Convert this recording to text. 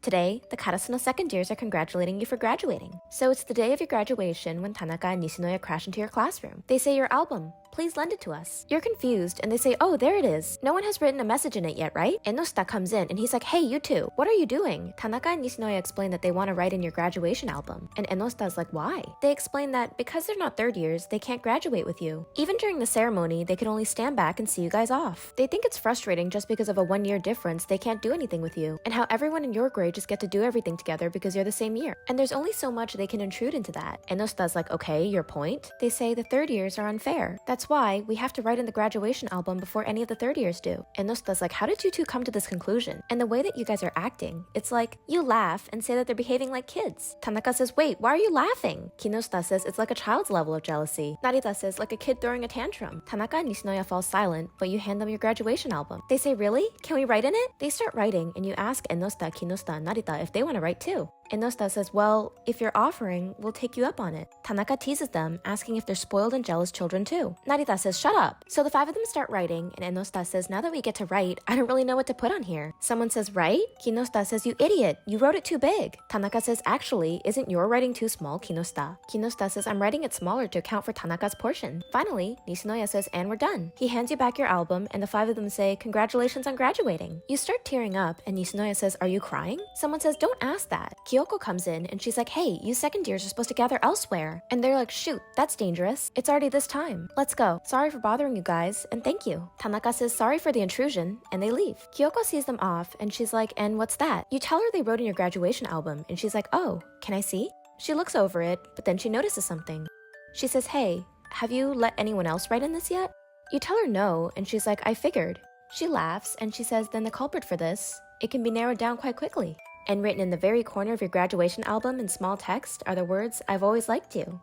Today, the Karasuno second years are congratulating you for graduating. So it's the day of your graduation when Tanaka and Nishinoya crash into your classroom. They say your album. Please lend it to us. You're confused and they say, oh, there it is. No one has written a message in it yet, right? Ennoshita comes in and he's like, hey, you two, what are you doing? Tanaka and Nishinoya explain that they want to write in your graduation album. And Ennoshita's like, why? They explain that because they're not third years, they can't graduate with you. Even during the ceremony, they can only stand back and see you guys off. They think it's frustrating just because of a 1-year difference, they can't do anything with you. And how everyone in your grade just get to do everything together because you're the same year. And there's only so much they can intrude into that. Ennoshita's like, okay, your point? They say the third years are unfair. That's why we have to write in the graduation album before any of the third years do. Ennoshita's like, how did you two come to this conclusion? And the way that you guys are acting, it's like, you laugh and say that they're behaving like kids. Tanaka says, wait, why are you laughing? Kinoshita says, it's like a child's level of jealousy. Narita says, like a kid throwing a tantrum. Tanaka and Nishinoya fall silent, but you hand them your graduation album. They say, really? Can we write in it? They start writing and you ask Ennoshita, Kinoshita, and Narita if they want to write too. Ennoshita says, well, if you're offering, we'll take you up on it. Tanaka teases them, asking if they're spoiled and jealous children too. Narita says, shut up. So the 5 of them start writing, and Ennoshita says, now that we get to write, I don't really know what to put on here. Someone says, write? Kinoshita says, you idiot, you wrote it too big. Tanaka says, actually, isn't your writing too small, Kinoshita? Kinoshita says, I'm writing it smaller to account for Tanaka's portion. Finally, Nishinoya says, and we're done. He hands you back your album, and the 5 of them say, congratulations on graduating. You start tearing up, and Nishinoya says, are you crying? Someone says, don't ask that. Kyoko comes in and she's like, hey, you second years are supposed to gather elsewhere. And they're like, shoot, that's dangerous. It's already this time. Let's go. Sorry for bothering you guys, and thank you. Tanaka says sorry for the intrusion, and they leave. Kyoko sees them off, and she's like, and what's that? You tell her they wrote in your graduation album, and she's like, oh, can I see? She looks over it, but then she notices something. She says, hey, have you let anyone else write in this yet? You tell her no, and she's like, I figured. She laughs, and she says, then the culprit for this, it can be narrowed down quite quickly. And written in the very corner of your graduation album in small text are the words, I've always liked you.